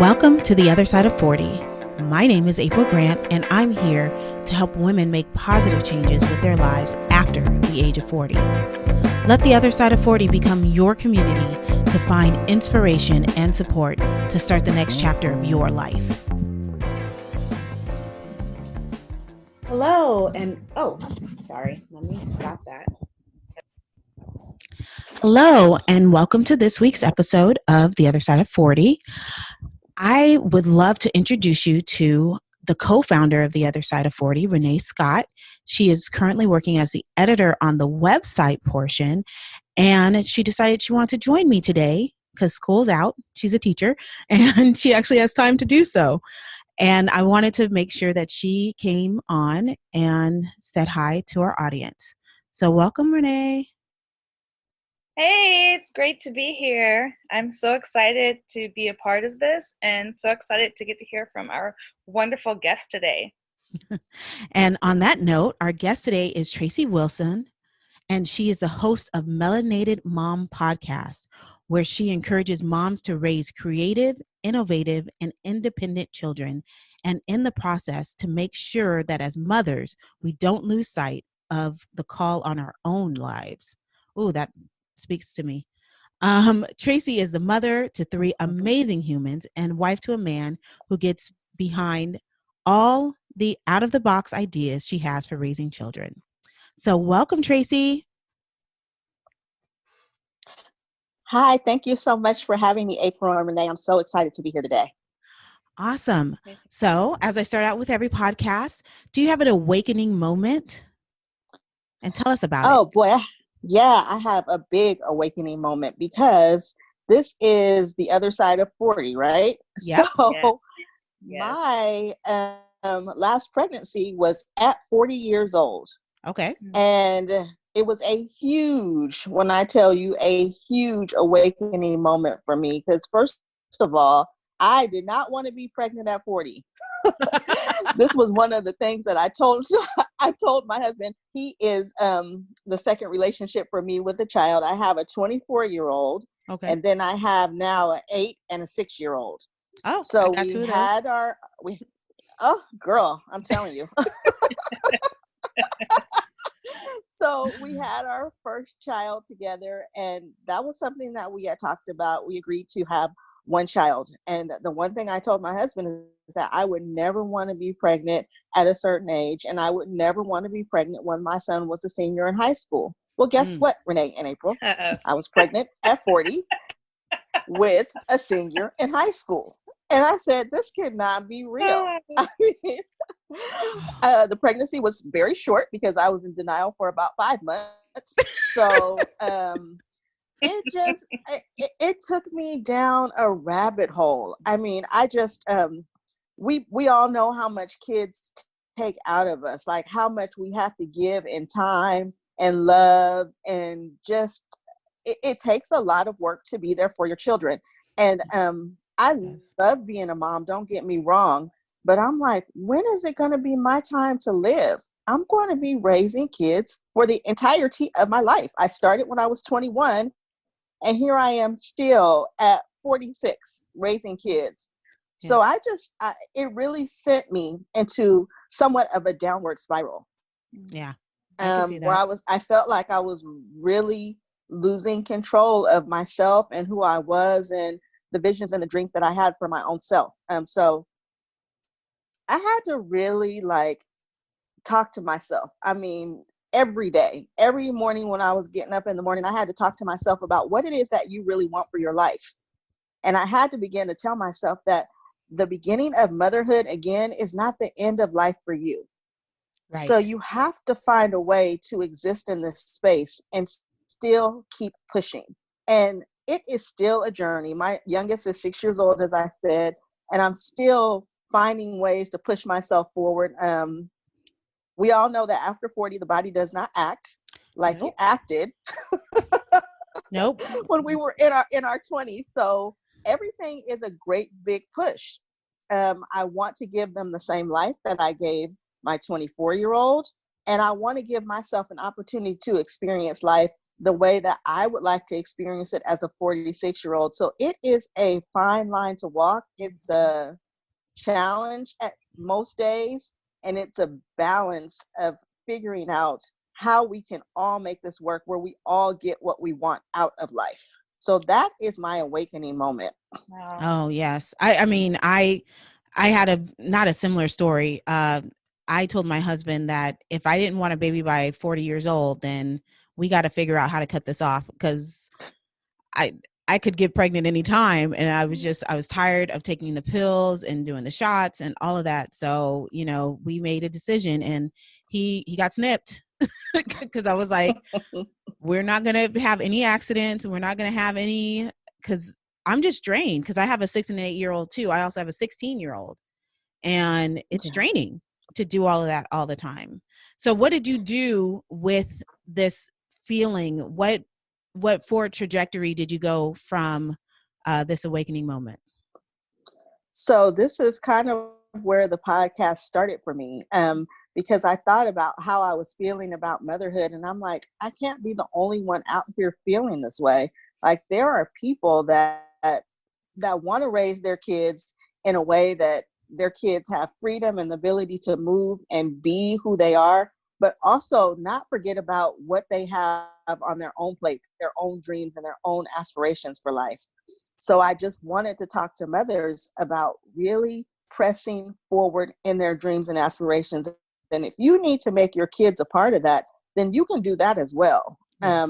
Welcome to The Other Side of 40. My name is April Grant, and I'm here to help women make positive changes with their lives after the age of 40. Let The Other Side of 40 become your community to find inspiration and support to start the next chapter of your life. Hello, and let me stop that. Hello, and welcome to this week's episode of The Other Side of 40. I would love to introduce you to the co-founder of The Other Side of 40, Renee Scott. She is currently working as the editor on the website portion, and she decided she wanted to join me today because school's out. She's a teacher, and she actually has time to do so. And I wanted to make sure that she came on and said hi to our audience. So welcome, Renee. Hey, it's great to be here. I'm so excited to be a part of this and so excited to get to hear from our wonderful guest today. And on that note, our guest today is Tracy Wilson, and she is the host of Melanated Mom podcast, where she encourages moms to raise creative, innovative, and independent children, and in the process to make sure that as mothers, we don't lose sight of the call on our own lives. Oh, that speaks to me. Tracy is the mother to three amazing humans and wife to a man who gets behind all the out-of-the-box ideas she has for raising children. So welcome, Tracy. Hi, thank you so much for having me, April and Renee. I'm so excited to be here today. Awesome. So as I start out with every podcast, do you have an awakening moment? And tell us about it. Oh, boy. Yeah, I have a big awakening moment because this is the other side of 40, right? Yep. So Yes. my last pregnancy was at 40 years old. Okay. And it was when I tell you, a huge awakening moment for me. Because first of all, I did not want to be pregnant at 40. This was one of the things that I told my husband. He is the second relationship for me with a child. I have a 24-year-old, Okay. and then I have now an 8 and a 6-year-old. Oh, so oh, girl, I'm telling you. So we had our first child together, and that was something that we had talked about. We agreed to have one child. And the one thing I told my husband is that I would never want to be pregnant at a certain age, and I would never want to be pregnant when my son was a senior in high school. Well, guess what, Renee and April? Uh-oh. I was pregnant at 40 with a senior in high school. And I said, this cannot be real. I mean, the pregnancy was very short because I was in denial for about 5 months. So it took me down a rabbit hole. I mean, we all know how much kids take out of us, like how much we have to give in time and love, and just it takes a lot of work to be there for your children. And I love being a mom, don't get me wrong, but I'm like, when is it going to be my time to live? I'm going to be raising kids for the entirety of my life. I started when I was 21, and here I am still at 46 raising kids. Yeah. So it really sent me into somewhat of a downward spiral. Yeah. Where I felt like I was really losing control of myself and who I was and the visions and the dreams that I had for my own self. So I had to really talk to myself. I mean, every day, every morning when I was getting up in the morning, I had to talk to myself about what it is that you really want for your life. And I had to begin to tell myself that the beginning of motherhood, again, is not the end of life for you. Right. So you have to find a way to exist in this space and still keep pushing. And it is still a journey. My youngest is 6 years old, as I said, and I'm still finding ways to push myself forward. We all know that after 40, the body does not act like it acted. Nope. When we were in our 20s. So everything is a great big push. I want to give them the same life that I gave my 24-year-old. And I want to give myself an opportunity to experience life the way that I would like to experience it as a 46-year-old. So it is a fine line to walk. It's a challenge at most days, and it's a balance of figuring out how we can all make this work where we all get what we want out of life. So that is my awakening moment. Wow. Oh, yes. I mean, I had not a similar story. I told my husband that if I didn't want a baby by 40 years old, then we got to figure out how to cut this off, because I could get pregnant anytime. And I was tired of taking the pills and doing the shots and all of that. So, we made a decision, and he got snipped because I was like, we're not going to have any accidents. We're not going to have any, because I'm just drained, because I have a 6 and 8-year-old too. I also have a 16-year-old, and it's draining to do all of that all the time. So what did you do with this feeling? What forward trajectory did you go from this awakening moment? So this is kind of where the podcast started for me, because I thought about how I was feeling about motherhood, and I'm like, I can't be the only one out here feeling this way. Like, there are people that want to raise their kids in a way that their kids have freedom and the ability to move and be who they are, but also not forget about what they have on their own plate, their own dreams and their own aspirations for life. So I just wanted to talk to mothers about really pressing forward in their dreams and aspirations. And if you need to make your kids a part of that, then you can do that as well. Yes.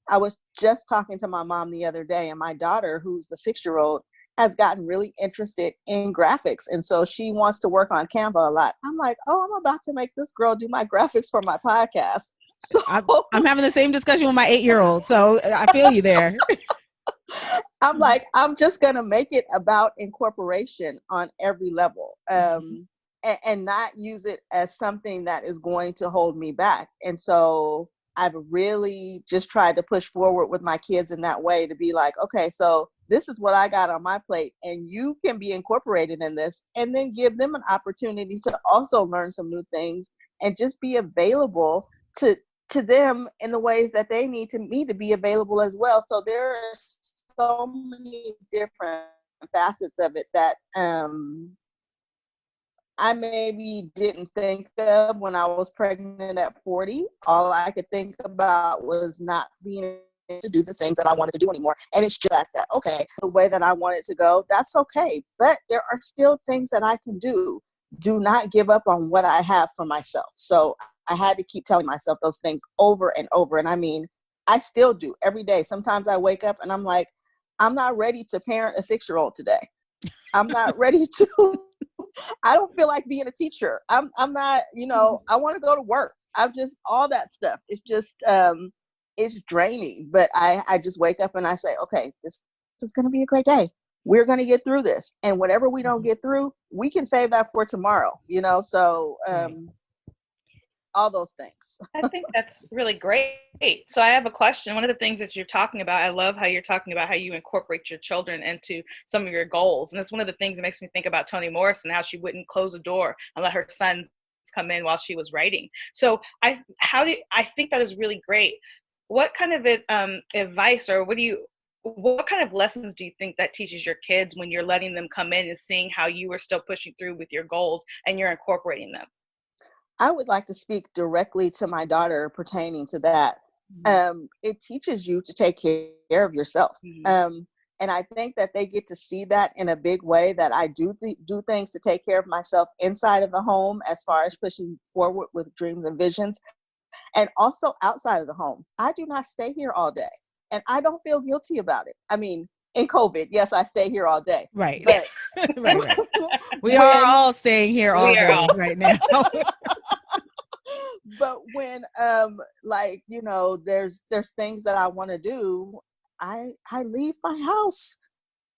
I was just talking to my mom the other day, and my daughter, who's the 6-year-old, has gotten really interested in graphics. And so she wants to work on Canva a lot. I'm like, oh, I'm about to make this girl do my graphics for my podcast. So I'm having the same discussion with my 8-year-old. So I feel you there. I'm like, I'm just going to make it about incorporation on every level, and not use it as something that is going to hold me back. And so I've really just tried to push forward with my kids in that way, to be like, okay, so this is what I got on my plate, and you can be incorporated in this, and then give them an opportunity to also learn some new things and just be available to them in the ways that they need me to be available as well. So there are so many different facets of it that I maybe didn't think of when I was pregnant at 40. All I could think about was not being able to do the things that I wanted to do anymore. And it's just that, okay, the way that I want it to go, that's okay. But there are still things that I can do. Do not give up on what I have for myself. So I had to keep telling myself those things over and over. And I mean, I still do every day. Sometimes I wake up and I'm like, I'm not ready to parent a 6-year-old today. I'm not ready to. I don't feel like being a teacher. I'm not, I want to go to work. I'm just, all that stuff. It's just, it's draining. But I just wake up and I say, okay, this is going to be a great day. We're going to get through this. And whatever we don't get through, we can save that for tomorrow, so all those things. I think that's really great. So I have a question. One of the things that you're talking about, I love how you're talking about how you incorporate your children into some of your goals. And it's one of the things that makes me think about Toni Morrison, how she wouldn't close a door and let her sons come in while she was writing. So I think that is really great. What kind of advice, or what kind of lessons do you think that teaches your kids when you're letting them come in and seeing how you are still pushing through with your goals and you're incorporating them? I would like to speak directly to my daughter pertaining to that. It teaches you to take care of yourself. And I think that they get to see that in a big way, that I do things to take care of myself inside of the home, as far as pushing forward with dreams and visions, and also outside of the home. I do not stay here all day, and I don't feel guilty about it. I mean, in COVID, yes, I stay here all day. Right. But right. We are all staying here all day right now. But when there's things that I want to do, I leave my house.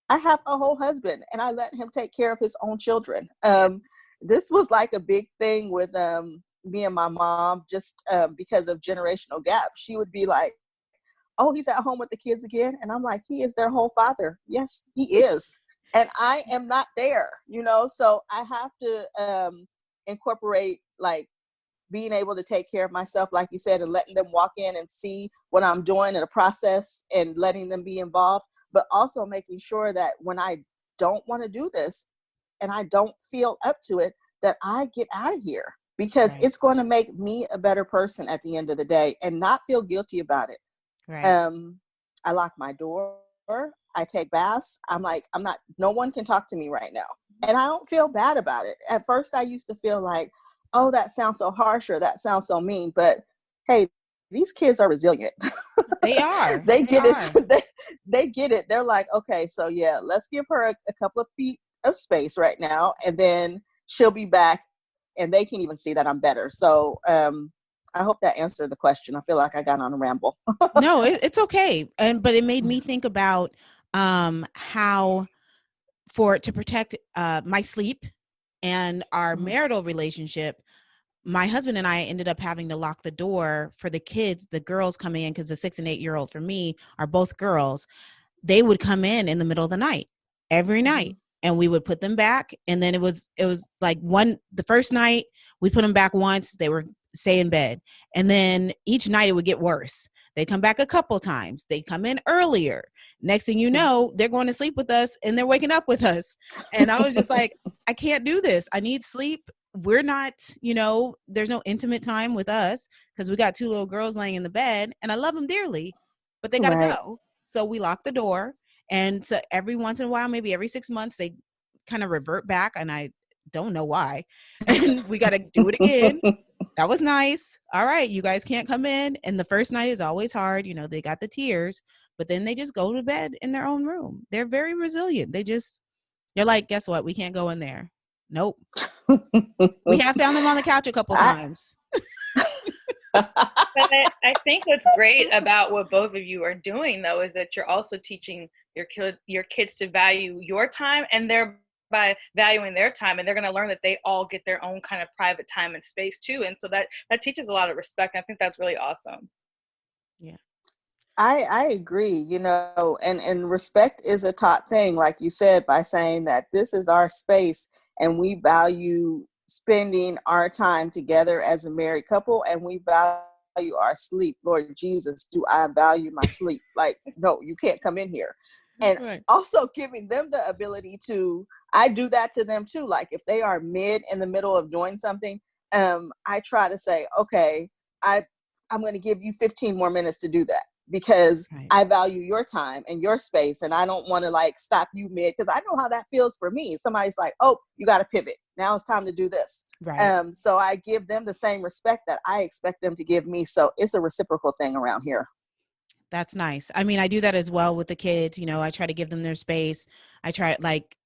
I have a whole husband, and I let him take care of his own children. This was like a big thing with me and my mom, just because of generational gap. She would be like, oh, he's at home with the kids again. And I'm like, he is their whole father. Yes, he is. And I am not there, so I have to incorporate like being able to take care of myself, like you said, and letting them walk in and see what I'm doing in a process and letting them be involved, but also making sure that when I don't want to do this and I don't feel up to it, that I get out of here, because Right. it's going to make me a better person at the end of the day and not feel guilty about it. Right. I lock my door. I take baths. I'm like, no one can talk to me right now. And I don't feel bad about it. At first I used to feel like, oh, that sounds so harsh, or that sounds so mean. But hey, these kids are resilient. They are. They get are. it. They get it. They're like, okay, so yeah, let's give her a couple of feet of space right now, and then she'll be back, and they can even see that I'm better. So I hope that answered the question. I feel like I got on a ramble. No, it's okay. But it made me think about how to protect my sleep and our marital relationship. My husband and I ended up having to lock the door for the kids, the girls coming in, because the 6 and 8-year-old for me are both girls. They would come in the middle of the night, every night, and we would put them back. And then it was like the first night we put them back once, they were stay in bed. And then each night it would get worse. They come back a couple times. They come in earlier. Next thing you know, they're going to sleep with us and they're waking up with us. And I was just like, I can't do this. I need sleep. We're not, there's no intimate time with us because we got 2 little girls laying in the bed, and I love them dearly, but they got to go. So we lock the door. And so every once in a while, maybe every 6 months, they kind of revert back. And I don't know why. And we got to do it again. That was nice. All right, you guys can't come in. And the first night is always hard. They got the tears, but then they just go to bed in their own room. They're very resilient. They're like, guess what? We can't go in there. Nope. We have found them on the couch a couple times. But I think what's great about what both of you are doing, though, is that you're also teaching your kids to value your time, and by valuing their time, and they're going to learn that they all get their own kind of private time and space too. And so that teaches a lot of respect. I think that's really awesome. Yeah. I agree, and respect is a top thing, like you said, by saying that this is our space and we value spending our time together as a married couple, and we value our sleep. Lord Jesus, do I value my sleep? Like, no, you can't come in here. And also giving them the ability I do that to them too. Like if they are in the middle of doing something, I try to say, okay, I'm going to give you 15 more minutes to do that, because I value your time and your space, and I don't want to stop you mid, because I know how that feels for me. Somebody's like, oh, you got to pivot. Now it's time to do this. Right. So I give them the same respect that I expect them to give me. So it's a reciprocal thing around here. That's nice. I mean, I do that as well with the kids. I try to give them their space. I try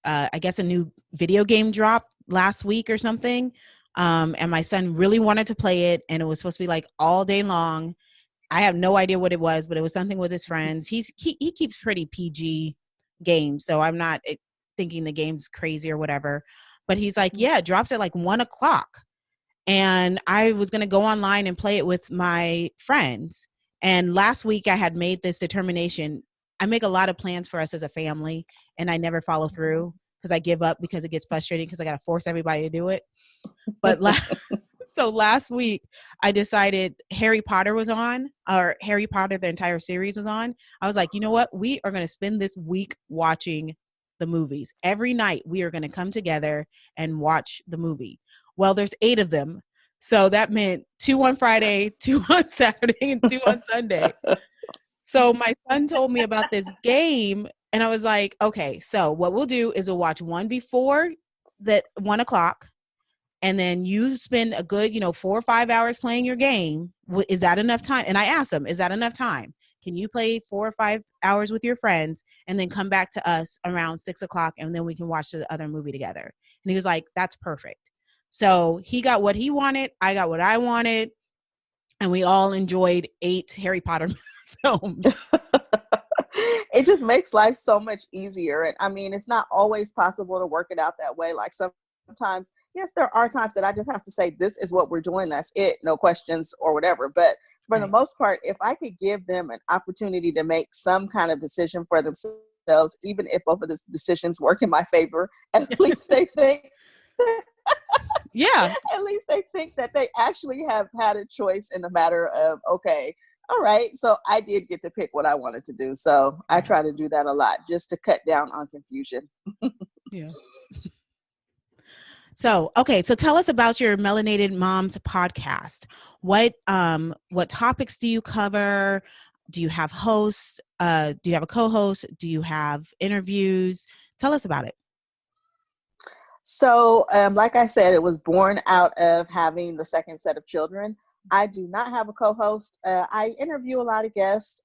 I guess a new video game dropped last week or something. And my son really wanted to play it, and it was supposed to be all day long. I have no idea what it was, but it was something with his friends. He keeps pretty PG games, so I'm not thinking the game's crazy or whatever. But he's like, yeah, it drops at 1:00. And I was going to go online and play it with my friends. And last week I had made this determination. I make a lot of plans for us as a family, and I never follow through because I give up because it gets frustrating because I got to force everybody to do it. But so last week I decided Harry Potter was on, or Harry Potter, the entire series was on. I was like, you know what? We are going to spend this week watching the movies. Every night we are going to come together and watch the movie. Well, there's 8 of them. So that meant 2 on Friday, 2 on Saturday, and 2 on Sunday. So my son told me about this game, and I was like, okay, so what we'll do is we'll watch one before that 1:00, and then you spend a good, 4 or 5 hours playing your game. Is that enough time? And I asked him, is that enough time? Can you play 4 or 5 hours with your friends and then come back to us around 6:00, and then we can watch the other movie together? And he was like, that's perfect. So he got what he wanted. I got what I wanted. And we all enjoyed 8 Harry Potter films. It just makes life so much easier. And I mean, it's not always possible to work it out that way. Sometimes, yes, there are times that I just have to say, this is what we're doing. That's it. No questions or whatever. But for the most part, if I could give them an opportunity to make some kind of decision for themselves, even if both of the decisions work in my favor, at least they think Yeah. At least they think that they actually have had a choice in the matter of, okay, all right, so I did get to pick what I wanted to do. So I try to do that a lot just to cut down on confusion. Yeah. So, okay, so tell us about your Melanated Moms podcast. What topics do you cover? Do you have hosts? Do you have a co-host? Do you have interviews? Tell us about it. So, like I said, it was born out of having the second set of children. I do not have a co-host. I interview a lot of guests,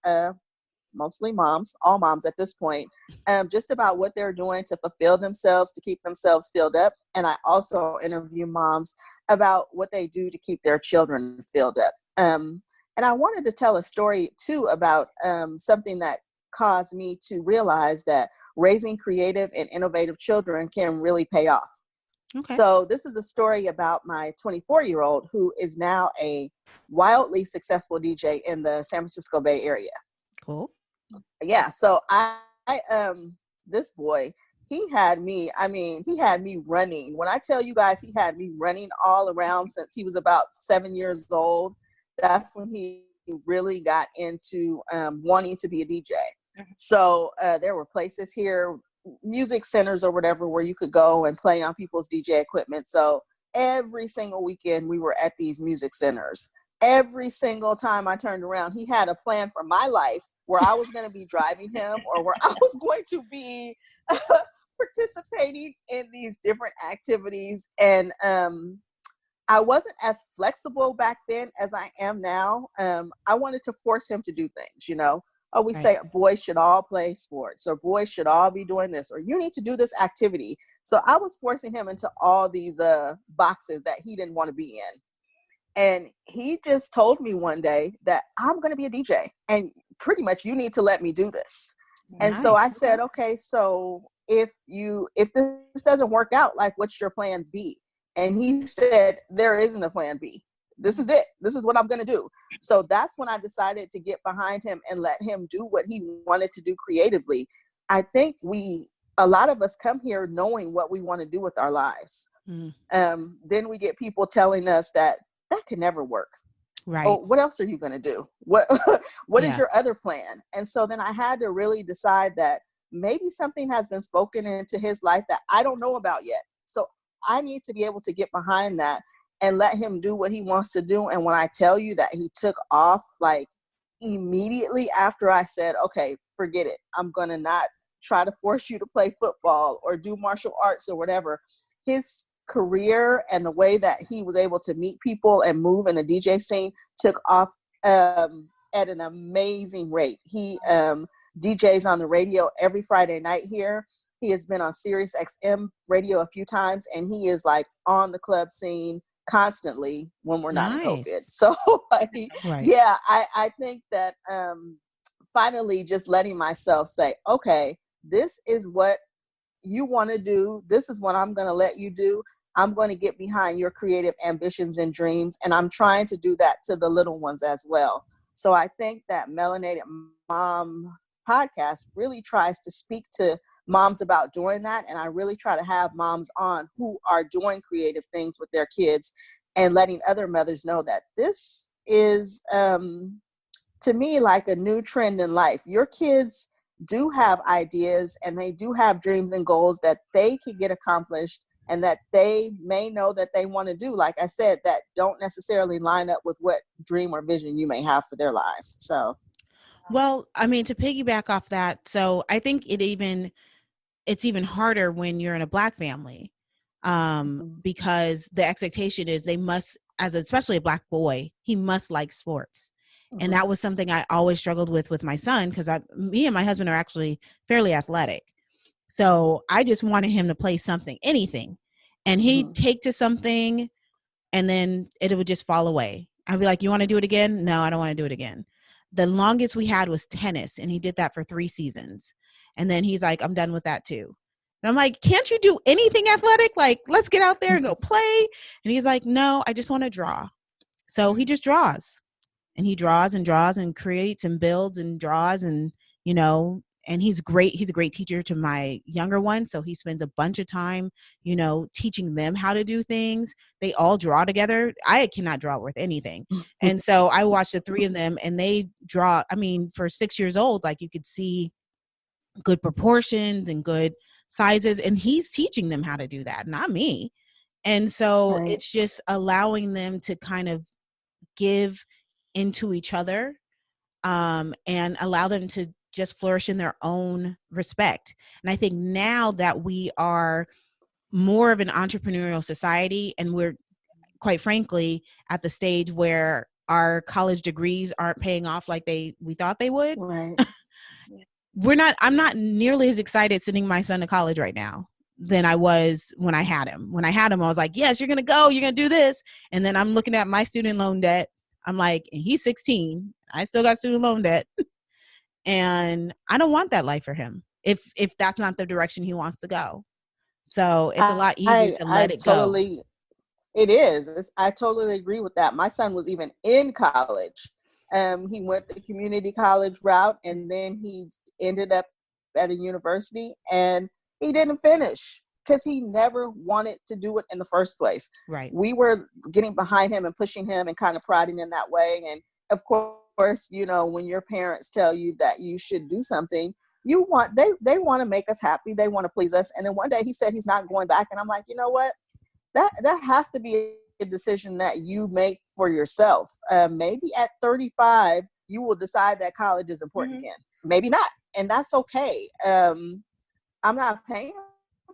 mostly moms, all moms at this point, just about what they're doing to fulfill themselves, to keep themselves filled up. And I also interview moms about what they do to keep their children filled up. And I wanted to tell a story too about something that caused me to realize that raising creative and innovative children can really pay off. Okay. So this is a story about my 24-year-old who is now a wildly successful DJ in the San Francisco Bay Area. Cool. Yeah. So I this boy, he had me running. When I tell you guys, he had me running all around since he was about 7 years old. That's when he really got into wanting to be a DJ. So there were places here, music centers or whatever, where you could go and play on people's DJ equipment. So every single weekend we were at these music centers. Every single time I turned around, he had a plan for my life where I was going to be driving him or where I was going to be participating in these different activities. And I wasn't as flexible back then as I am now. I wanted to force him to do things, you know. Oh, we say boys should all play sports, or boys should all be doing this, or you need to do this activity. So I was forcing him into all these boxes that he didn't want to be in. And he just told me one day that I'm going to be a DJ and pretty much you need to let me do this. And so I said, okay, so if this doesn't work out, like, what's your plan B? And he said, there isn't a plan B. This is it. This is what I'm going to do. So that's when I decided to get behind him and let him do what he wanted to do creatively. I think a lot of us come here knowing what we want to do with our lives. Then we get people telling us that can never work. Right. Oh, what else are you going to do? What is your other plan? And so then I had to really decide that maybe something has been spoken into his life that I don't know about yet. So I need to be able to get behind that and let him do what he wants to do. And when I tell you that he took off, like, immediately after I said, okay, forget it. I'm going to not try to force you to play football or do martial arts or whatever. His career and the way that he was able to meet people and move in the DJ scene took off at an amazing rate. He DJs on the radio every Friday night here. He has been on Sirius XM radio a few times, and he is like on the club scene constantly when we're not in COVID. So yeah, I think that finally just letting myself say, okay, this is what you want to do. This is what I'm going to let you do. I'm going to get behind your creative ambitions and dreams. And I'm trying to do that to the little ones as well. So I think that Melanated Mom podcast really tries to speak to moms about doing that. And I really try to have moms on who are doing creative things with their kids and letting other mothers know that this is, to me, like a new trend in life. Your kids do have ideas and they do have dreams and goals that they can get accomplished and that they may know that they want to do, like I said, that don't necessarily line up with what dream or vision you may have for their lives. So, well, I mean, to piggyback off that, so I think it's even harder when you're in a Black family, because the expectation is they must, especially a Black boy, he must like sports. And that was something I always struggled with my son, because me and my husband are actually fairly athletic. So I just wanted him to play something, anything. And he'd take to something and then it would just fall away. I'd be like, you want to do it again? No, I don't want to do it again. The longest we had was tennis, and he did that for 3 seasons. And then he's like, I'm done with that too. And I'm like, can't you do anything athletic? Like, let's get out there and go play. And he's like, no, I just want to draw. So he just draws. And he draws and draws and creates and builds and draws and, And he's great. He's a great teacher to my younger one. So he spends a bunch of time, teaching them how to do things. They all draw together. I cannot draw worth anything. And so I watched the three of them, and they draw. I mean, for 6 years old, like, you could see good proportions and good sizes, and he's teaching them how to do that, not me. And so Right. it's just allowing them to kind of give into each other, and allow them to just flourish in their own respect. And I think now that we are more of an entrepreneurial society, and we're, quite frankly, at the stage where our college degrees aren't paying off like we thought they would. Right. I'm not nearly as excited sending my son to college right now than I was when I had him. When I had him, I was like, yes, you're going to go, you're going to do this. And then I'm looking at my student loan debt. I'm like, and he's 16. I still got student loan debt. And I don't want that life for him if that's not the direction he wants to go. So it's a lot easier to let it go. It is. I totally agree with that. My son was even in college. He went the community college route, and then he ended up at a university, and he didn't finish because he never wanted to do it in the first place. Right. We were getting behind him and pushing him and kind of prodding in that way. And of course, when your parents tell you that you should do something, they want to make us happy. They want to please us. And then one day he said he's not going back. And I'm like, you know what? That has to be a decision that you make for yourself. Maybe at 35, you will decide that college is important again. Maybe not. And that's okay. I'm not paying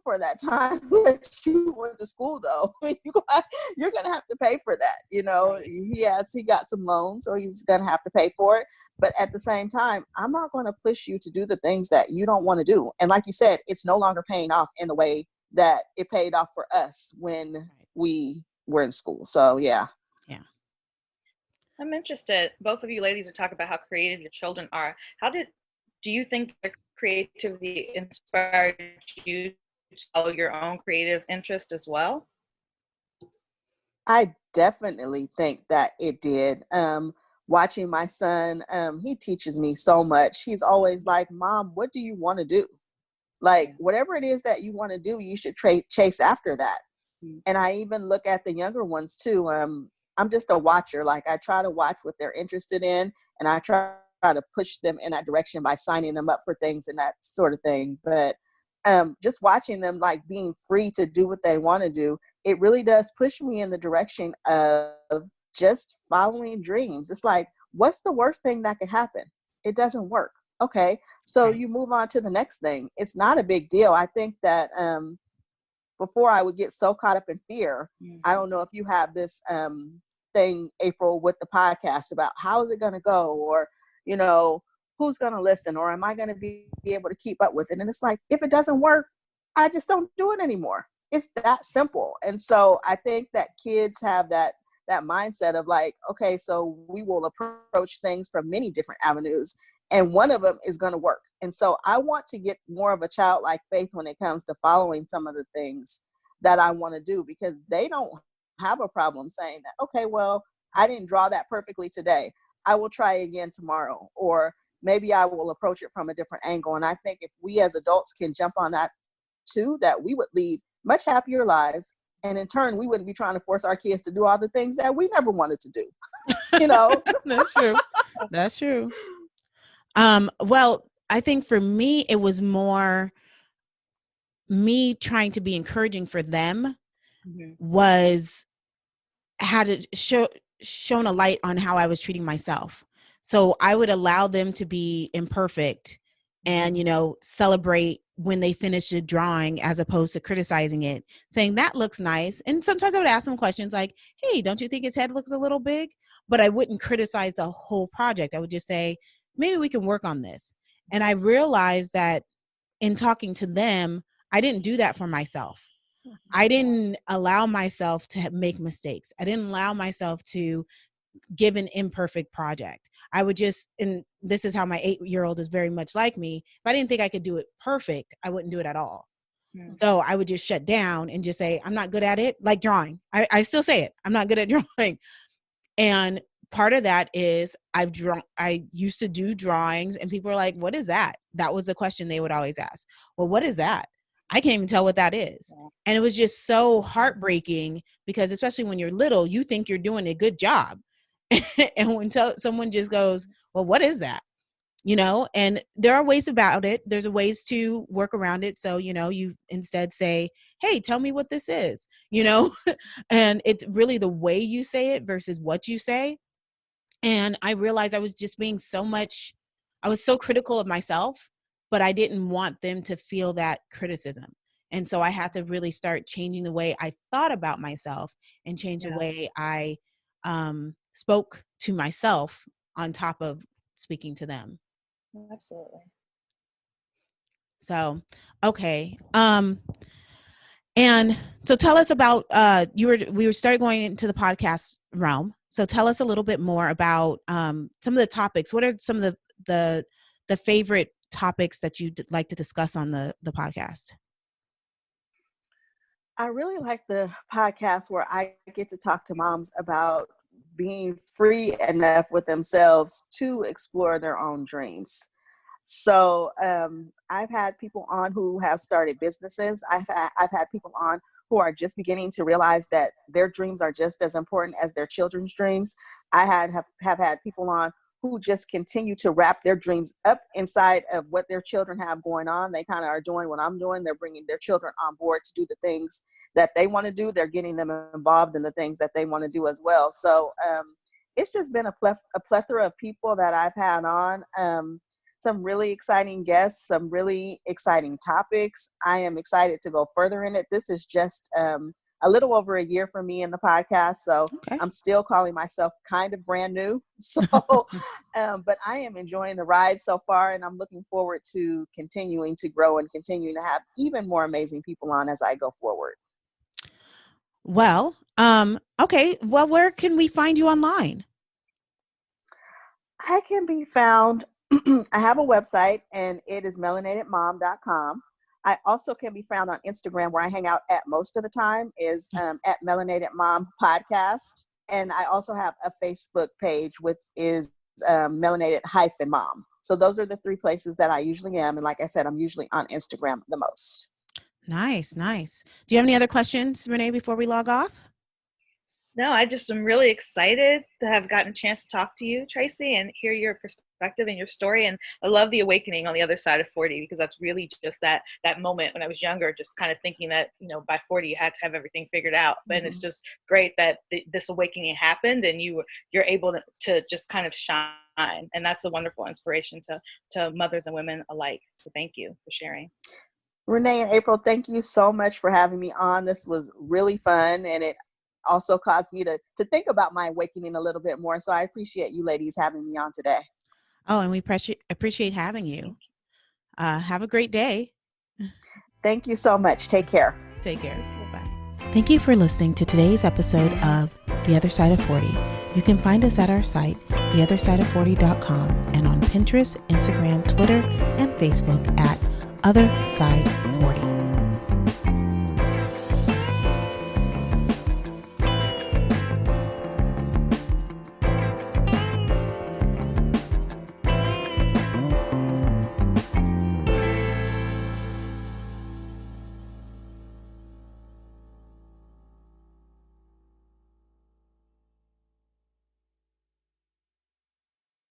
for that time that you went to school, though. You're going to have to pay for that. Right. He got some loans, so he's going to have to pay for it. But at the same time, I'm not going to push you to do the things that you don't want to do. And like you said, it's no longer paying off in the way that it paid off for us when we were in school. So, yeah. Yeah. I'm interested. Both of you ladies are talking about how creative your children are. Do you think their creativity inspired you to follow your own creative interest as well? I definitely think that it did. Watching my son, he teaches me so much. He's always like, Mom, what do you want to do? Like, whatever it is that you want to do, you should chase after that. And I even look at the younger ones too. I'm just a watcher. Like, I try to watch what they're interested in, and I try to push them in that direction by signing them up for things and that sort of thing. But just watching them, like, being free to do what they want to do, it really does push me in the direction of just following dreams. It's like, what's the worst thing that could happen? It doesn't work. Okay, so you move on to the next thing. It's not a big deal. I think that before I would get so caught up in fear, I don't know if you have this thing, April, with the podcast about how is it going to go, or, who's going to listen, or am I going to be able to keep up with it? And it's like, if it doesn't work, I just don't do it anymore. It's that simple. And so I think that kids have that mindset of like, okay, so we will approach things from many different avenues, and one of them is going to work. And so I want to get more of a childlike faith when it comes to following some of the things that I want to do, because they don't have a problem saying that, okay, well, I didn't draw that perfectly today. I will try again tomorrow, or maybe I will approach it from a different angle. And I think if we as adults can jump on that too, that we would lead much happier lives. And in turn, we wouldn't be trying to force our kids to do all the things that we never wanted to do. That's true. That's true. Well, I think for me, it was more me trying to be encouraging for them, had it shown a light on how I was treating myself. So I would allow them to be imperfect and, celebrate when they finished a drawing, as opposed to criticizing it, saying that looks nice. And sometimes I would ask them questions like, hey, don't you think his head looks a little big? But I wouldn't criticize the whole project. I would just say, maybe we can work on this. And I realized that in talking to them, I didn't do that for myself. I didn't allow myself to make mistakes. I didn't allow myself to give an imperfect project. I would just, and this is how my 8-year-old is very much like me. If I didn't think I could do it perfect, I wouldn't do it at all. So I would just shut down and just say, I'm not good at it. Like drawing. I still say it. I'm not good at drawing. And part of that is I used to do drawings, and people are like, what is that? That was the question they would always ask. Well, what is that? I can't even tell what that is. And it was just so heartbreaking, because especially when you're little, you think you're doing a good job. And when someone just goes, well, what is that? You know, and there are ways about it. There's ways to work around it. So, you know, you instead say, hey, tell me what this is, you know, and it's really the way you say it versus what you say. And I realized I was just I was so critical of myself, but I didn't want them to feel that criticism. And so I had to really start changing the way I thought about myself and change the way I spoke to myself on top of speaking to them. Absolutely. So, okay. And so tell us about, we started going into the podcast realm. So tell us a little bit more about some of the topics. What are some of the favorite topics that you'd like to discuss on the podcast? I really like the podcast where I get to talk to moms about being free enough with themselves to explore their own dreams. So I've had people on who have started businesses. I've had people on who are just beginning to realize that their dreams are just as important as their children's dreams. I have had people on who just continue to wrap their dreams up inside of what their children have going on. They kind of are doing what I'm doing. They're bringing their children on board to do the things that they want to do. They're getting them involved in the things that they want to do as well. So it's just been a plethora of people that I've had on. Some really exciting guests, some really exciting topics. I am excited to go further in it. This is just a little over a year for me in the podcast. So I'm still calling myself kind of brand new. So, but I am enjoying the ride so far, and I'm looking forward to continuing to grow and continuing to have even more amazing people on as I go forward. Well, okay. Well, where can we find you online? I can be found, I have a website, and it is melanatedmom.com. I also can be found on Instagram, where I hang out at most of the time, is at Melanated Mom Podcast. And I also have a Facebook page, which is Melanated-Mom. So those are the three places that I usually am. And like I said, I'm usually on Instagram the most. Nice, nice. Do you have any other questions, Renee, before we log off? No, I just am really excited to have gotten a chance to talk to you, Tracy, and hear your perspective and your story. And I love the awakening on the other side of 40, because that's really just that moment when I was younger, just kind of thinking that, you know, by 40 you had to have everything figured out. And it's just great that this awakening happened, and you're able to just kind of shine. And that's a wonderful inspiration to mothers and women alike. So thank you for sharing. Renee and April, thank you so much for having me on. This was really fun, and it also caused me to think about my awakening a little bit more. So I appreciate you ladies having me on today. Oh, and we appreciate having you. Have a great day. Thank you so much. Take care. Take care. Bye. Thank you for listening to today's episode of The Other Side of 40. You can find us at our site, theothersideof40.com, and on Pinterest, Instagram, Twitter, and Facebook at Other Side 40.